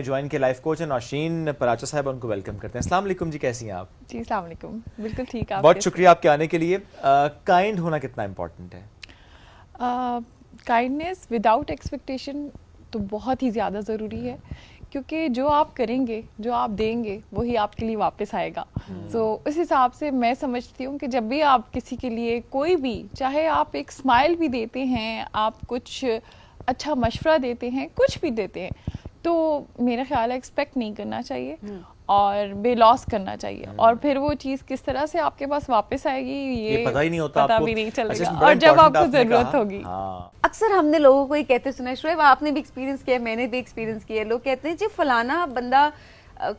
Join کے life coach ہیں نوشین پراچا صاحب، ان کو ویلکم کرتے ہیں. السلام علیکم جی، کیسی ہیں آپ؟ جی السلام علیکم، بالکل ٹھیک. آپ بہت شکریہ آپ کے آنے کے لیے. کائنڈ ہونا کتنا امپورٹنٹ ہے؟ کائنڈنیس وداؤٹ ایکسپیکٹیشن تو بہت ہی زیادہ ضروری ہے، کیونکہ جو آپ کریں گے، جو آپ دیں گے، وہی آپ کے لیے واپس آئے گا. سو اس حساب سے میں سمجھتی ہوں کہ جب بھی آپ کسی کے لیے کوئی بھی، چاہے آپ ایک اسمائل بھی دیتے ہیں، آپ کچھ اچھا مشورہ دیتے ہیں، کچھ بھی دیتے ہیں، تو میرا خیال ہے ایکسپیکٹ نہیں کرنا چاہیے اور بے لوس کرنا چاہیے. اور پھر وہ چیز کس طرح سے آپ کے پاس واپس آئے گی یہ پتہ ہی نہیں ہوتا، پتہ بھی نہیں چلے گا، اور جب آپ کو ضرورت ہوگی. اکثر ہم نے لوگوں کو یہ کہتے سنا ہے، شعیب آپ نے بھی ایکسپیرینس کیا ہے، میں نے بھی ایکسپیرینس کیا ہے، لوگ کہتے ہیں جی فلانا بندہ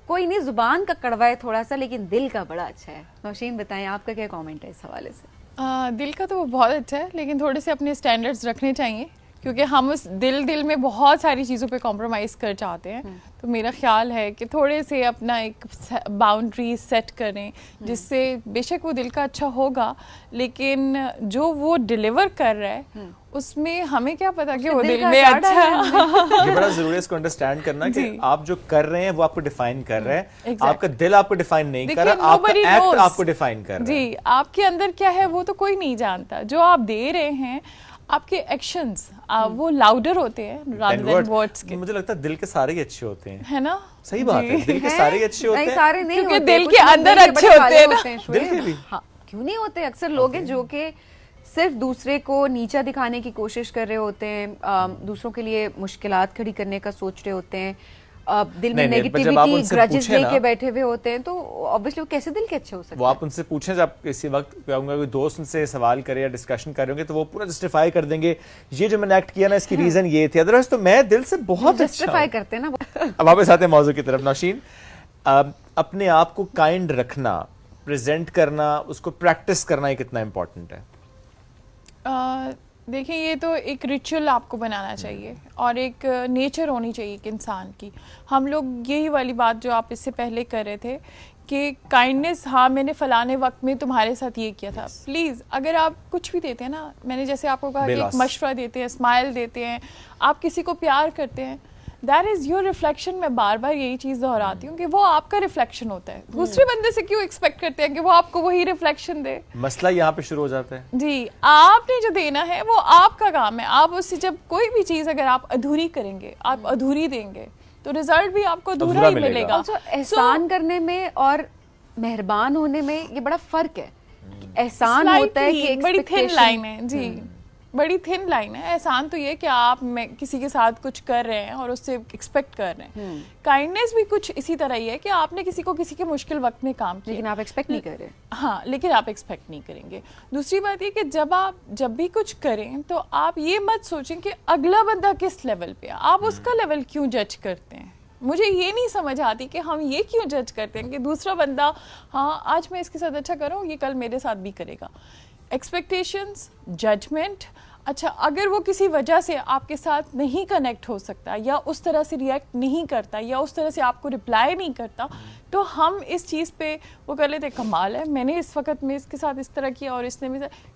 کوئی نہیں زبان کا کڑوا ہے تھوڑا سا، لیکن دل کا بڑا اچھا ہے. نوشین بتائیں آپ کا کیا کامنٹ ہے اس حوالے سے؟ دل کا تو وہ بہت اچھا ہے، لیکن تھوڑے سے اپنے اسٹینڈرڈز رکھنے چاہیے، کیونکہ ہم اس دل میں بہت ساری چیزوں پہ کمپرومائز کر چاہتے ہیں. تو میرا خیال ہے کہ تھوڑے سے اپنا ایک باؤنڈری سیٹ کریں، جس سے بے شک وہ دل کا اچھا ہوگا، لیکن جو وہ ڈیلیور کر رہا ہے اس میں ہمیں کیا پتا کہ وہ دل میں اچھا ہے. یہ بڑا ضروری ہے اس کو انڈرسٹینڈ کرنا کہ آپ جو کر رہے ہیں وہ آپ کو ڈیفائن کر رہے ہیں. آپ کا دل آپ کو ڈیفائن نہیں کر رہا، آپ کا ایکٹ آپ کو ڈیفائن کر رہا ہے. جی آپ کے اندر کیا ہے وہ تو کوئی نہیں جانتا. جو آپ دے رہے ہیں، آپ کے ایکشنز وہ لاؤڈر ہوتے ہیں rather than words کے. مجھے لگتا ہے دل کے سارے ہی اچھے ہوتے ہیں، ہے نا؟ صحیح بات ہے، دل کے سارے ہی اچھے ہوتے ہیں. سارے نہیں کیونکہ ہوتے، دل کے اندر اچھے ہوتے ہیں نا. دل کے بھی کیوں نہیں ہوتے؟ اکثر لوگ ہیں جو کہ صرف دوسرے کو نیچا دکھانے کی کوشش کر رہے ہوتے ہیں، دوسروں کے لیے مشکلات کھڑی کرنے کا سوچ رہے ہوتے ہیں، دل میں نیگیٹیوٹی گرجز لے کے بیٹھے ہوئے ہوتے ہیں. تو obviously وہ کیسے دل کے اچھے ہو سکتے ہیں؟ وہ آپ ان سے پوچھیں، جب کسی وقت کوئی دوست ان سے سوال کرے یا ڈسکشن کر رہے ہوں گے تو وہ پورا جسٹیفائی کر دیں گے، یہ جو میں نے ایکٹ کیا نا اس کی ریزن یہ تھی، ادروائز تو میں دل سے بہت جسٹیفائی کرتے ہیں نا. اب واپس آتے ہیں موضوع کی طرف. نوشین، اپنے آپ کو کائنڈ رکھنا، پریزنٹ کرنا، اس کو پریکٹس کرنا، یہ کتنا امپورٹنٹ ہے؟ دیکھیں یہ تو ایک ریچول آپ کو بنانا چاہیے اور ایک نیچر ہونی چاہیے ایک انسان کی. ہم لوگ یہی والی بات جو آپ اس سے پہلے کر رہے تھے کہ کائنڈنیس، ہاں میں نے فلانے وقت میں تمہارے ساتھ یہ کیا تھا. پلیز اگر آپ کچھ بھی دیتے ہیں نا، میں نے جیسے آپ کو کہا کہ ایک مشورہ دیتے ہیں، اسمائل دیتے ہیں، آپ کسی کو پیار کرتے ہیں، دیٹ از یور ریفلیکشن. میں بار بار یہی چیز دہراتی ہوں کہ وہ آپ کا ریفلیکشن ہوتا ہے. دوسرے بندے سے کیوں ایکسپیکٹ کرتے ہیں کہ وہ آپ کو وہی ریفلیکشن دے؟ مسئلہ یہاں پہ شروع ہو جاتا ہے. جی آپ نے جو دینا ہے وہ آپ کا کام ہے. آپ اس سے جب کوئی بھی چیز اگر آپ ادھوری کریں گے، آپ ادھوری دیں گے، تو رزلٹ بھی آپ کو ادھورا ہی ملے گا. احسان کرنے میں اور مہربان ہونے میں یہ بڑا فرق ہے. احسان ہوتا ہے کہ بڑی تھن لائن ہے. جی بڑی تھن لائن ہے. احسان تو یہ کہ آپ کسی کے ساتھ کچھ کر رہے ہیں اور اس سے ایکسپیکٹ کر رہے ہیں. کائنڈنیس بھی کچھ اسی طرح ہی ہے کہ آپ نے کسی کو کسی کے مشکل وقت میں کام کیا، لیکن آپ ایکسپیکٹ نہیں کر رہے. ہاں لیکن آپ ایکسپیکٹ نہیں کریں گے. دوسری بات یہ کہ جب بھی کچھ کریں تو آپ یہ مت سوچیں کہ اگلا بندہ کس لیول پہ ہے، آپ اس کا لیول کیوں جج کرتے ہیں. مجھے یہ نہیں سمجھ آتی کہ ہم یہ کیوں جج کرتے ہیں کہ دوسرا بندہ، ہاں آج میں اس کے ساتھ اچھا کروں، یہ کل میرے ساتھ بھی کرے گا. Expectations, judgment. اچھا اگر وہ کسی وجہ سے آپ کے ساتھ نہیں کنیکٹ ہو سکتا، یا اس طرح سے ریئیکٹ نہیں کرتا، یا اس طرح سے آپ کو رپلائی نہیں کرتا، تو ہم اس چیز پہ وہ کر لیتے کمال ہے میں نے اس وقت میں اس کے ساتھ اس طرح کیا اور اس نے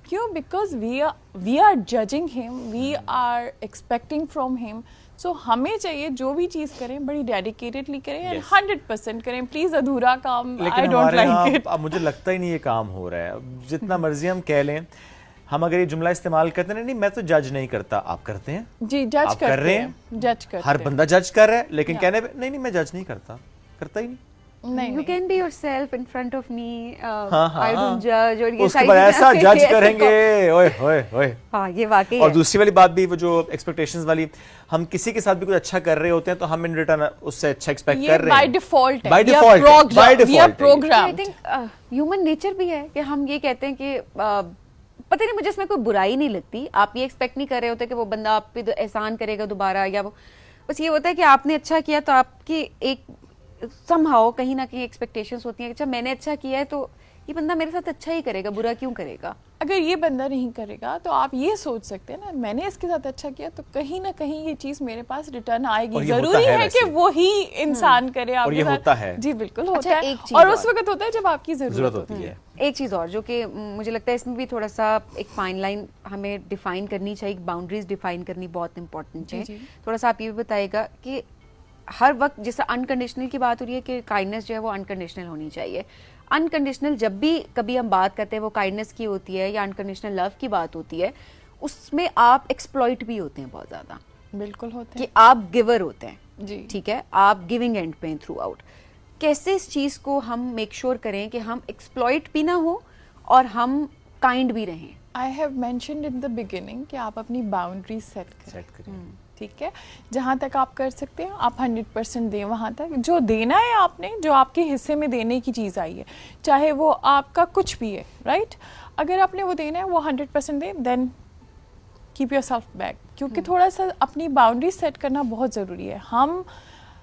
کیوں؟ بیکاز وی آر ججنگ ہم، وی آر ایکسپیکٹنگ فرام ہم. سو ہمیں چاہیے جو بھی چیز کریں بڑی ڈیڈیکیٹڈلی کریں اور 100% کریں. پلیز ادھورا کام آئی ڈونٹ لائک اٹ. اب مجھے لگتا ہی نہیں یہ کام ہو رہا ہے. جتنا مرضی ہم کہہ لیں، ہم اگر یہ جملہ استعمال کرتے ہیں نہیں میں تو جج نہیں کرتا، آپ کرتے ہیں. جی جج کر رہے ہیں، جج کرتے ہیں. ہر بندہ جج کر رہا ہے، لیکن کہنے پہ نہیں میں جج نہیں کرتا، کرتا ہی نہیں. You can be yourself in front of me. I don't judge. اور یہ اس کے بعد ایسا جج کریں گے، اوئے ہوئے ہوئے. ہاں یہ واقعی. اور دوسری والی بات بھی وہ جو ایکسپیکٹیشنز والی، ہم کسی کے ساتھ بھی کچھ اچھا کر رہے ہوتے ہیں تو ہم ان ریٹرن اس سے اچھا ایکسپیکٹ کر رہے ہیں. By default I think human nature بھی ہے کہ ہم یہ کہتے ہیں کہ پتہ نہیں، مجھے اس میں کوئی برائی نہیں لگتی. آپ یہ ایکسپیکٹ نہیں کر رہے ہوتے کہ وہ بندہ آپ پہ احسان کرے گا دوبارہ، یا وہ بس یہ ہوتا ہے کہ آپ نے اچھا کیا تو آپ کی ایک سم ہاؤ کہیں نہ کہیں ایکسپیکٹیشنز ہوتی ہیں کہ اچھا میں نے اچھا کیا ہے تو یہ بندہ میرے ساتھ اچھا ہی کرے گا، برا کیوں کرے گا. اگر یہ بندہ نہیں کرے گا تو آپ یہ سوچ سکتے ہیں نا میں نے اس کے ساتھ اچھا کیا تو کہیں نہ کہیں یہ چیز میرے پاس ریٹرن آئے گی. ضروری ہے کہ وہی انسان کرے آپ کے ساتھ. جی بالکل ہوتا ہے، اور اس وقت ہوتا ہے جب آپ کی ضرورت ہوتی ہے. ایک چیز اور جو کہ مجھے لگتا ہے اس میں بھی تھوڑا سا ایک فائن لائن ہمیں ڈیفائن کرنی چاہیے، باؤنڈریز ڈیفائن کرنی بہت امپورٹنٹ ہے. تھوڑا سا آپ یہ بھی بتائے گا کہ ہر وقت جیسے انکنڈیشنل کی بات ہو رہی ہے کہ کائنڈنس جو ہے وہ انکنڈیشنل ہونی چاہیے. انکنڈیشنل جب بھی کبھی ہم بات کرتے ہیں وہ کائنڈنس کی ہوتی ہے یا انکنڈیشنل لو کی بات ہوتی ہے, اس میں آپ ایکسپلوئٹ بھی ہوتے ہیں بہت زیادہ. بالکل ہوتے ہیں کہ آپ گیور ہوتے ہیں, جی ٹھیک ہے, آپ گیونگ اینڈ پہ تھرو آؤٹ. کیسے اس چیز کو ہم میک شور کریں کہ ہم ایکسپلوئٹ بھی نہ ہو اور ہم کائنڈ بھی رہیں. I have mentioned in the beginning کہ آپ اپنی باؤنڈری سیٹ کریں, ٹھیک ہے, جہاں تک آپ کر سکتے ہیں آپ 100% دیں, وہاں تک جو دینا ہے آپ نے, جو آپ کے حصے میں دینے کی چیز آئی ہے, چاہے وہ آپ کا کچھ بھی ہے, رائٹ, اگر آپ نے وہ دینا ہے وہ 100% دیں, then keep yourself back, کیونکہ تھوڑا سا اپنی باؤنڈری سیٹ کرنا بہت ضروری ہے. ہم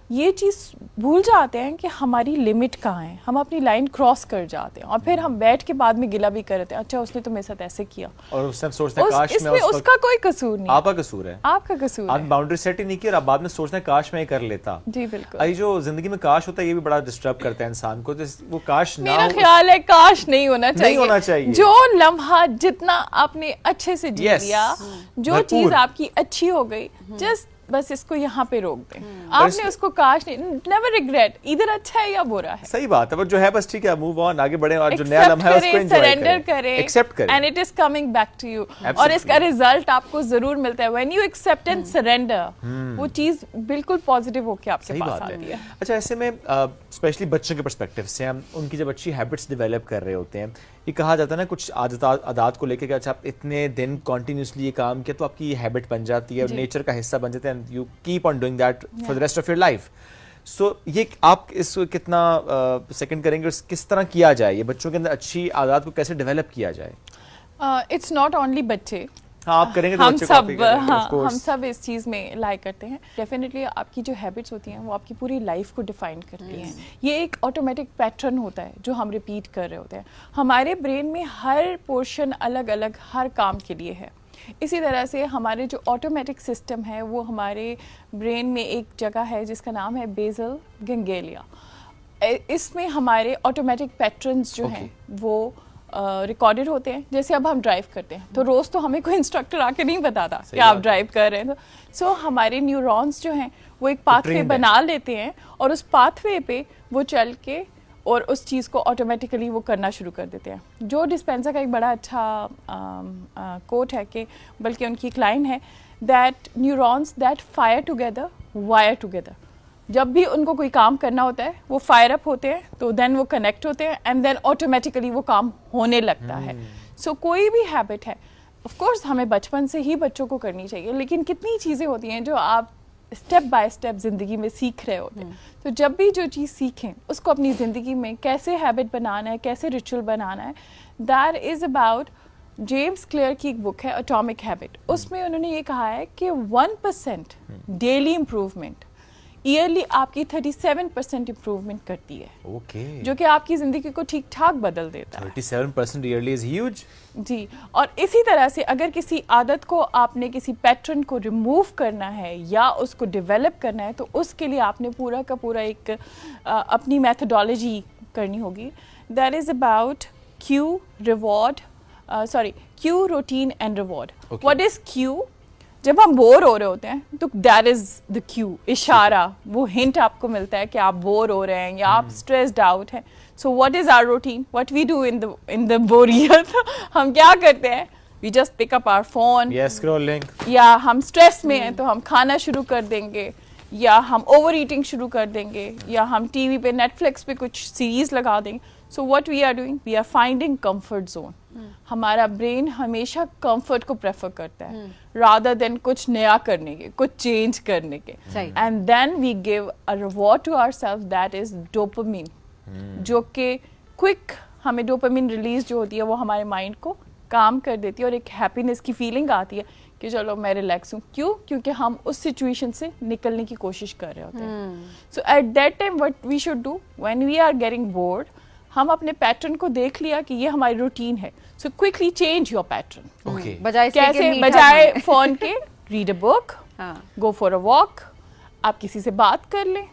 یہ چیز بھول جاتے ہیں کہ ہماری لمٹ کہاں ہے, ہم اپنی لائن کراس کر جاتے ہیں اور پھر ہم بیٹھ کے بعد میں گلا بھی کرتے ہیں, اچھا اس نے تو میرے ساتھ ایسے کیا, اور اس سے سوچتے ہیں کاش میں, اس کا کوئی قصور نہیں, آپ کا قصور ہے, آپ کا قصور ہے, آپ باؤنڈری سیٹ ہی نہیں کی اور آپ بعد میں سوچتے ہیں کاش میں یہ کر لیتا. جی بالکل. یہ جو زندگی میں کاش ہوتا ہے یہ بھی بڑا ڈسٹرب کرتا ہے انسان کو, وہ کاش نہ میرا خیال ہے کاش نہیں ہونا چاہیے. جو لمحہ جتنا آپ نے اچھے سے جی لیا, جو چیز آپ کی اچھی ہو گئی, جسٹ بس اس کو یہاں پہ روک دیں. آپ نے اس کو کاش نہیں, نیور ریگریٹ, ادھر اچھا ہے یا برا ہے, صحیح بات ہے, پر جو ہے بس ٹھیک ہے, موو آن, آگے بڑھیں, اور جو نیا لمحہ ہے اس کو انجوائے سرینڈر کریں, ایکسیپٹ کریں, and it is coming back to you, اور اس کا ریزلٹ آپ کو ضرور ملتا ہے. When you accept and surrender, وہ چیز بالکل پازیٹیو ہو کے آپ کے پاس آتی ہے. اچھا, ایسے میں اسپیشلی بچوں کے پرسپیکٹیو سے ہم ان کی جب اچھی ہیبٹس ڈیولپ کر رہے ہوتے ہیں, یہ کہا جاتا ہے نا کچھ عادات کو لے کے کہ اچھا آپ اتنے دن کنٹینیوسلی یہ کام کیا تو آپ کی ہیبٹ بن جاتی ہے اور نیچر کا حصہ بن جاتے ہیں, you keep on doing that for the rest of your life. So یہ آپ اس کو کتنا سیکنڈ کریں گے, کس طرح کیا جائے, یہ بچوں کے اندر اچھی عادات کو کیسے ڈیولپ کیا جائے؟ اٹس ناٹ اونلی بچے, آپ کریں گے, ہم سب اس چیز میں لائک کرتے ہیں. ڈیفینیٹلی آپ کی جو ہیبٹس ہوتی ہیں وہ آپ کی پوری لائف کو ڈیفائن کرتی ہیں. یہ ایک آٹومیٹک پیٹرن ہوتا ہے جو ہم ریپیٹ کر رہے ہوتے ہیں. ہمارے برین میں ہر پورشن الگ الگ ہر کام کے لیے ہے. اسی طرح سے ہمارے جو آٹومیٹک سسٹم ہے وہ ہمارے برین میں ایک جگہ ہے جس کا نام ہے بیزل گنگلیا. اس میں ہمارے آٹومیٹک پیٹرنز جو ہیں وہ ریکارڈڈ ہوتے ہیں. جیسے اب ہم ڈرائیو کرتے ہیں تو روز تو ہمیں کوئی انسٹرکٹر آ کے نہیں بتاتا کہ آپ ڈرائیو کر رہے ہیں. سو ہمارے نیورونس جو ہیں وہ ایک پاتھ وے بنا لیتے ہیں اور اس پاتھ وے پہ وہ چل کے اور اس چیز کو آٹومیٹیکلی وہ کرنا شروع کر دیتے ہیں. جو ڈسپینسر کا ایک بڑا اچھا کوٹ ہے, کہ بلکہ ان کی ایک لائن ہے, that neurons that fire together wire together. جب بھی ان کو کوئی کام کرنا ہوتا ہے وہ فائر اپ ہوتے ہیں, تو دین وہ کنیکٹ ہوتے ہیں, اینڈ دین آٹومیٹیکلی وہ کام ہونے لگتا ہے. سو کوئی بھی ہیبٹ ہے, آف کورس ہمیں بچپن سے ہی بچوں کو کرنی چاہیے, لیکن کتنی چیزیں ہوتی ہیں جو آپ اسٹیپ بائی اسٹیپ زندگی میں سیکھ رہے ہوتے ہیں. تو جب بھی جو چیز سیکھیں اس کو اپنی زندگی میں کیسے ہیبٹ بنانا ہے, کیسے ریچول بنانا ہے, that is about James clear کی ایک بک ہے اٹامک ہیبٹ. اس میں انہوں نے یہ کہا ہے کہ 1% ڈیلی امپروومنٹ ایئرلی آپ کی 37% امپروومنٹ کرتی ہے, جو کہ آپ کی زندگی کو ٹھیک ٹھاک بدل دیتا ہے. 37% ایئرلی از ہیوج. جی, اور اسی طرح سے اگر کسی عادت کو آپ نے کسی پیٹرن کو ریموو کرنا ہے یا اس کو ڈیولپ کرنا ہے, تو اس کے لیے آپ نے پورا کا پورا ایک اپنی میتھڈالوجی کرنی ہوگی. That is about cue routine and reward. What is cue? جب ہم بور ہو رہے ہوتے ہیں تو دیٹ از دا کیو, اشارہ, وہ ہنٹ آپ کو ملتا ہے کہ آپ بور ہو رہے ہیں یا آپ اسٹریسڈ آؤٹ ہیں. So what is our routine, what we do in the بوریت, ہم کیا کرتے ہیں, we just pick up our phone, یا ہم اسٹریس میں ہیں تو ہم کھانا شروع کر دیں گے, یا ہم اوور ایٹنگ شروع کر دیں گے, یا ہم ٹی وی پہ نیٹ فلکس پہ کچھ سیریز لگا دیں گے. So what we are doing, we are finding comfort zone. ہمارا برین ہمیشہ کمفرٹ کو پریفر کرتا ہے رادر دین کچھ نیا کرنے کے, کچھ چینج کرنے کے. And then we give a reward to our self, that is dopamine, جو کہ کوئک ہمیں ڈوپامین ریلیز جو ہوتی ہے وہ ہمارے مائنڈ کو کام کر دیتی ہے اور ایک ہیپینس کی فیلنگ آتی ہے کہ چلو میں ریلیکس ہوں. کیوں؟ کیونکہ ہم اس سچویشن سے نکلنے کی کوشش کر رہے ہوتے ہیں. So at that time what we should do when we are getting bored, ہم اپنے پیٹرن کو دیکھ لیا کہ یہ ہماری روٹین ہے, so quickly change your pattern. کیسے؟ بجائے فون کے read a book, go for a walk, آپ کسی سے بات کر لیں,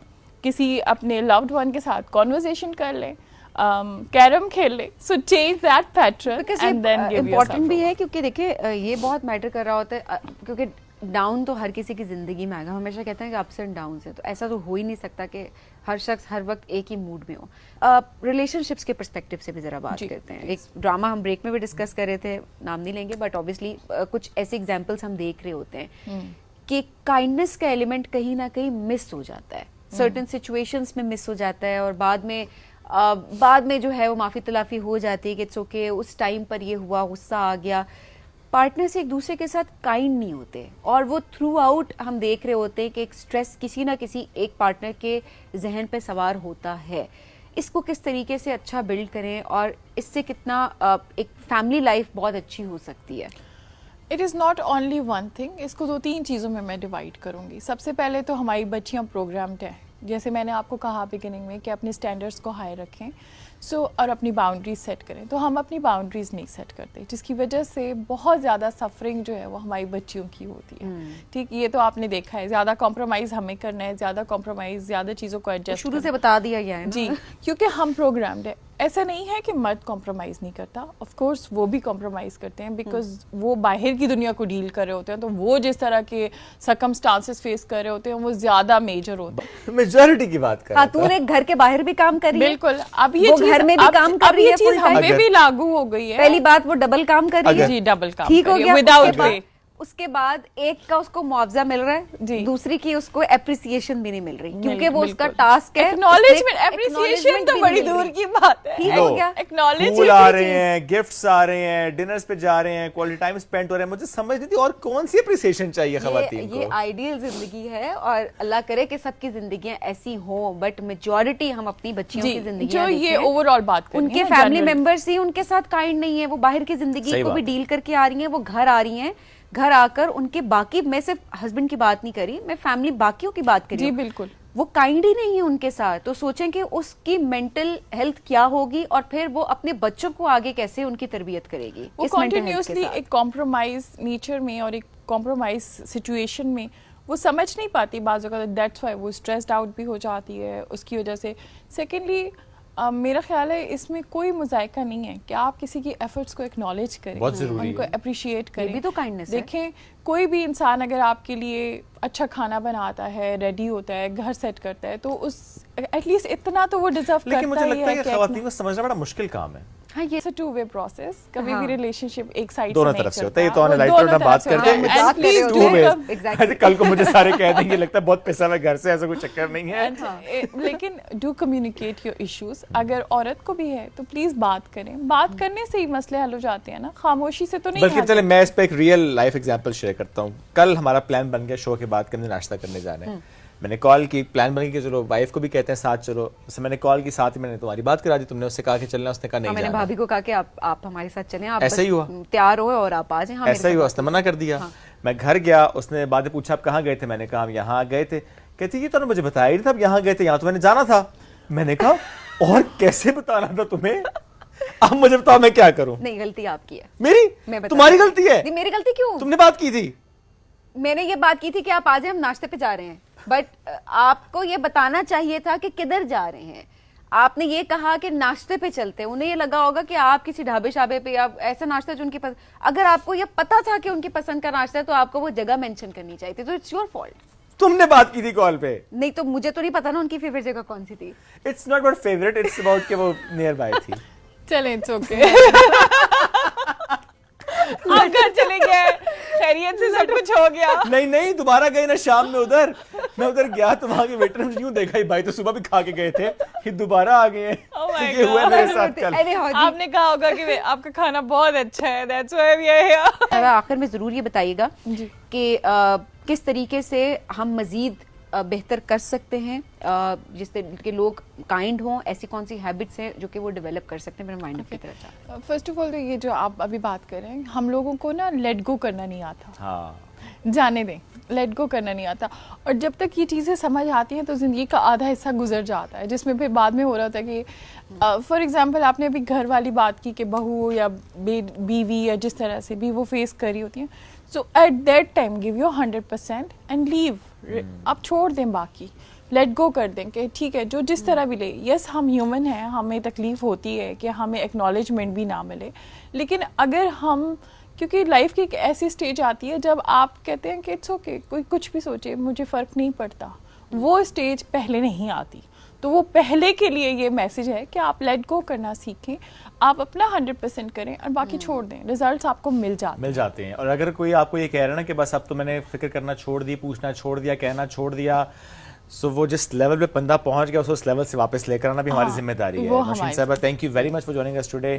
کسی اپنے لوڈ ون کے ساتھ کانورسیشن کر لیں, کیرم کھیل لیں. So change that pattern and then give yourself. Important بھی ہے کیونکہ دیکھیں یہ بہت میٹر کر رہا ہوتا ہے, کیونکہ ڈاؤن تو ہر کسی کی زندگی میں آئے گا. ہمیشہ کہتے ہیں کہ اپس اینڈ ڈاؤنس ہے, تو ایسا تو ہو ہی نہیں سکتا کہ ہر شخص ہر وقت ایک ہی موڈ میں ہو. ریلیشن شپس کے پرسپیکٹو سے بھی ذرا بات کرتے ہیں. ایک ڈرامہ ہم بریک میں بھی ڈسکس کر رہے تھے, نام نہیں لیں گے, بٹ اوبیسلی کچھ ایسے ایگزامپلس ہم دیکھ رہے ہوتے ہیں کہ کائنڈنس کا ایلیمنٹ کہیں نہ کہیں مس ہو جاتا ہے, سرٹن سچویشنس میں مس ہو جاتا ہے, اور بعد میں جو ہے وہ معافی تلافی ہو جاتی ہے کہ اٹس اوکے, اس ٹائم پر یہ ہوا, غصہ آ گیا. پارٹنر سے ایک دوسرے کے ساتھ کائنڈ نہیں ہوتے, اور وہ تھرو آؤٹ ہم دیکھ رہے ہوتے ہیں کہ ایک سٹریس کسی نہ کسی ایک پارٹنر کے ذہن پہ سوار ہوتا ہے. اس کو کس طریقے سے اچھا بلڈ کریں, اور اس سے کتنا ایک فیملی لائف بہت اچھی ہو سکتی ہے. It is not only one thing, اس کو 2-3 چیزوں میں ڈیوائڈ کروں گی. سب سے پہلے تو ہماری بچیاں پروگرامڈ ہیں, جیسے میں نے آپ کو کہا بگننگ میں کہ اپنے اسٹینڈرڈس کو ہائی رکھیں, اور اپنی باؤنڈریز سیٹ کریں. تو ہم اپنی باؤنڈریز نہیں سیٹ کرتے, جس کی وجہ سے بہت زیادہ سفرنگ جو ہے وہ ہماری بچیوں کی ہوتی ہے. ٹھیک, یہ تو آپ نے دیکھا ہے, زیادہ کمپرومائز ہمیں کرنا ہے, زیادہ کمپرومائز, زیادہ چیزوں کو ایڈجسٹ شروع سے بتا دیا گیا ہے جی, کیونکہ ہم پروگرامڈ ہے. ایسا نہیں ہے کہ مرد کمپرومائز نہیں کرتا, آف کورس وہ بھی کمپرومائز کرتے ہیں, بیکاز وہ باہر کی دنیا کو ڈیل کر رہے ہوتے ہیں, تو وہ جس طرح کے سرکمسٹانسز فیس کر رہے ہوتے ہیں وہ زیادہ میجر ہوتے ہیں. میجورٹی کی بات کر رہا خاتون ایک گھر کے باہر بھی کام کر رہی ہے, بالکل. اب یہ گھر میں بھی کام کر رہی ہے, چیز ہم پہ بھی لاگو ہو گئی ہے. پہلی بات وہ ڈبل کام کر رہی ہے, جی ڈبل کام ٹھیک ہو گیا. وداؤٹ پے. اس کے بعد ایک کا اس کو معاوضہ مل رہا ہے, دوسری کی اس کو اپریسیشن بھی نہیں مل رہی, کیونکہ وہ اس کا ٹاسک ہے. ایکنالجمنٹ, اپریسیشن تو بڑی دور کی بات ہے. ٹھیک ہو گیا. پھول آ رہے ہیں, گفٹس آ رہے ہیں, ڈنرز پہ جا رہے ہیں, کوالٹی ٹائم اسپینڈ ہو رہا ہے. مجھے سمجھ نہیں تھی اور کون سی اپریسیشن چاہیے خواتین کو. یہ آئیڈیل زندگی ہے, اور اللہ کرے کہ سب کی زندگیاں ایسی ہوں, بٹ میجورٹی ہم اپنی بچیوں کی زندگی جو یہ اوور آل بات ان کے فیملی ممبرس ہی ان کے ساتھ کائنڈ نہیں ہے, وہ باہر کی زندگی کو بھی ڈیل کر کے آ رہی ہیں, وہ گھر آ رہی ہیں, گھر آ کر ان کے باقی, میں صرف ہسبینڈ کی بات نہیں کری, میں فیملی باقیوں کی بات کری. جی بالکل, وہ کائنڈ ہی نہیں ہے ان کے ساتھ. تو سوچیں کہ اس کی مینٹل ہیلتھ کیا ہوگی, اور پھر وہ اپنے بچوں کو آگے کیسے ان کی تربیت کرے گی. وہ کنٹینیوسلی ایک کمپرومائز نیچر میں اور ایک کمپرومائز سچویشن میں وہ سمجھ نہیں پاتی بعض اوقات. دیٹس وائی وہ اسٹریسڈ آؤٹ بھی ہو جاتی ہے اس کی وجہ سے. سیکنڈلی میرا خیال ہے اس میں کوئی مذائقہ نہیں ہے کہ آپ کسی کی ایفرٹس کو اکنالج کریں, ان کو اپریشیٹ کریں. بھی تو کائنڈنس ہے. دیکھیں کوئی بھی انسان اگر آپ کے لیے اچھا کھانا بناتا ہے, ریڈی ہوتا ہے, گھر سیٹ کرتا ہے, تو اس ایٹ لیسٹ اتنا تو وہ ڈیزرو کرتا ہے. لیکن مجھے لگتا ہے کہ خواتین کو سمجھنا بڑا مشکل کام ہے. ہاں, یہ ٹو وے پروسیس, کبھی بھی ریلیشن شپ ایک سائڈ دونوں طرف سے ہوتا ہے. یہ تو آن لائف پر بات کرتے ہیں, کل کو مجھے سارے کہہ دیں گے لگتا ہے بہت پیسہ ہے گھر سے, ایسا کوئی چکر نہیں ہے. لیکن ڈو کمیونیکیٹ یور ایشوز. اگر عورت کو بھی ہے تو پلیز بات کریں, بات کرنے سے ہی مسئلے حل ہو جاتے ہیں نا, خاموشی سے تو نہیں. بلکہ چلے میں اس پہ ایک ریئل لائف ایگزامپل شیئر کرتا ہوں. کل ہمارا پلان بن گیا شو کے بعد کہ ناشتہ کرنے جانا ہے. میں نے کال کی, پلان بن گیا کہ چلو وائف کو بھی کہتے ہیں ساتھ چلو. اس میں نے کال کی, ساتھ ہی میں نے تمہاری بات کرا دی, تم نے اس سے کہا کہ چلنا, اس نے کہا نہیں. میں نے بھابھی کو کہا کہ آپ ہمارے ساتھ چلیں, آپ ایسا ہی ہوا, تیار ہو اور آپ آ جائیں. ایسا ہی ہوا, اس نے منع کر دیا. میں گھر گیا, اس نے بعد میں پوچھا آپ کہاں گئے تھے, میں نے کہا ہم یہاں گئے تھے. کہتی یہ تو نے مجھے بتایا ہی تھا آپ یہاں گئے تھے, یہاں تو میں نے جانا تھا. میں نے کہا اور کیسے بتانا تھا تمہیں, اب مجھے بتاؤ میں کیا کروں. نہیں, غلطی آپ کی ہے. میری؟ تمہاری غلطی ہے. میری غلطی کیوں؟ تم نے بات کی تھی. میں نے یہ بات کی تھی کہ آپ آ جائیں, ہم ناشتے پہ جا رہے ہیں, بٹ آپ کو یہ بتانا چاہیے تھا کہ کدھر جا رہے ہیں. آپ نے یہ کہا کہ ناشتے پہ چلتے ہیں, انہیں یہ لگا ہوگا کہ آپ کسی ڈھابے شابے پہ یا ایسا ناشتہ جو ان کی پسند. اگر آپ کو یہ پتا تھا کہ ان کی پسند کا ناشتہ ہے تو آپ کو وہ جگہ مینشن کرنی چاہیے تھی. تو اٹس یور فالٹ. تم نے بات کی تھی کال پہ. نہیں تو مجھے تو نہیں پتا نا ان کی فیوریٹ جگہ کون سی تھی. It's not about favourite, it's about کہ وہ نیئر بائی تھی. چلیں اٹس اوکے, آپ گھر چلے گئے, خیریت سے سب کچھ ہو گیا. نہیں دوبارہ گئے نا شام میں ادھر, میں ادھر گیا تو وہاں کے ویٹر نے یوں دیکھا ہی بھائی تو صبح بھی کھا کے گئے تھے, پھر دوبارہ آ گئے ہیں. یہ ہوا میرے ساتھ کل. آپ نے کہا ہوگا کہ آپ کا کھانا بہت اچھا ہے, that's why we are here. آخر میں ضرور یہ بتائیے گا کہ کس طریقے سے ہم مزید بہتر کر سکتے ہیں, جس طرح کے لوگ کائنڈ ہوں, ایسی کون سی ہیبٹس ہیں جو کہ وہ ڈیولپ کر سکتے ہیں میرے مائنڈ کی طرف. فرسٹ آف آل تو یہ جو آپ ابھی بات کر رہے ہیں, ہم لوگوں کو نا لیٹ گو کرنا نہیں آتا. ہاں, جانے دیں, لیٹ گو کرنا نہیں آتا. اور جب تک یہ چیزیں سمجھ آتی ہیں تو زندگی کا آدھا حصہ گزر جاتا ہے, جس میں پھر بعد میں ہو رہا تھا کہ فار ایگزامپل آپ نے ابھی گھر والی بات کی کہ بہو یا بیوی یا جس طرح سے بھی وہ فیس کر رہی ہوتی ہیں. So at that time give you 100% and leave. آپ چھوڑ دیں, باقی لیٹ گو کر دیں کہ ٹھیک ہے جو جس طرح بھی لے. یس ہم ہیومن ہیں, ہمیں تکلیف ہوتی ہے کہ ہمیں ایکنالجمنٹ بھی نہ ملے, لیکن اگر ہم کیونکہ لائف کی ایک ایسی اسٹیج آتی ہے جب آپ کہتے ہیں کہ اٹس اوکے کوئی کچھ بھی سوچے مجھے فرق نہیں پڑتا, وہ اسٹیج پہلے نہیں آتی. تو وہ پہلے کے لیے یہ میسج ہے کہ آپ لیٹ گو کرنا سیکھیں, آپ اپنا 100% کریں اور باقی چھوڑ دیں, ریزلٹس آپ کو مل جاتے ہیں. اور اگر کوئی آپ کو یہ کہہ رہا ہے نا کہ بس اب تو میں نے فکر کرنا چھوڑ دی, پوچھنا چھوڑ دیا, کہنا چھوڑ دیا, سو وہ جس لیول پہ بندہ پہنچ گیا اس لیول سے واپس لے کر آنا بھی ہماری ذمہ داری ہے. نوشین صاحبہ, thank you very much for joining اس ٹوڈے.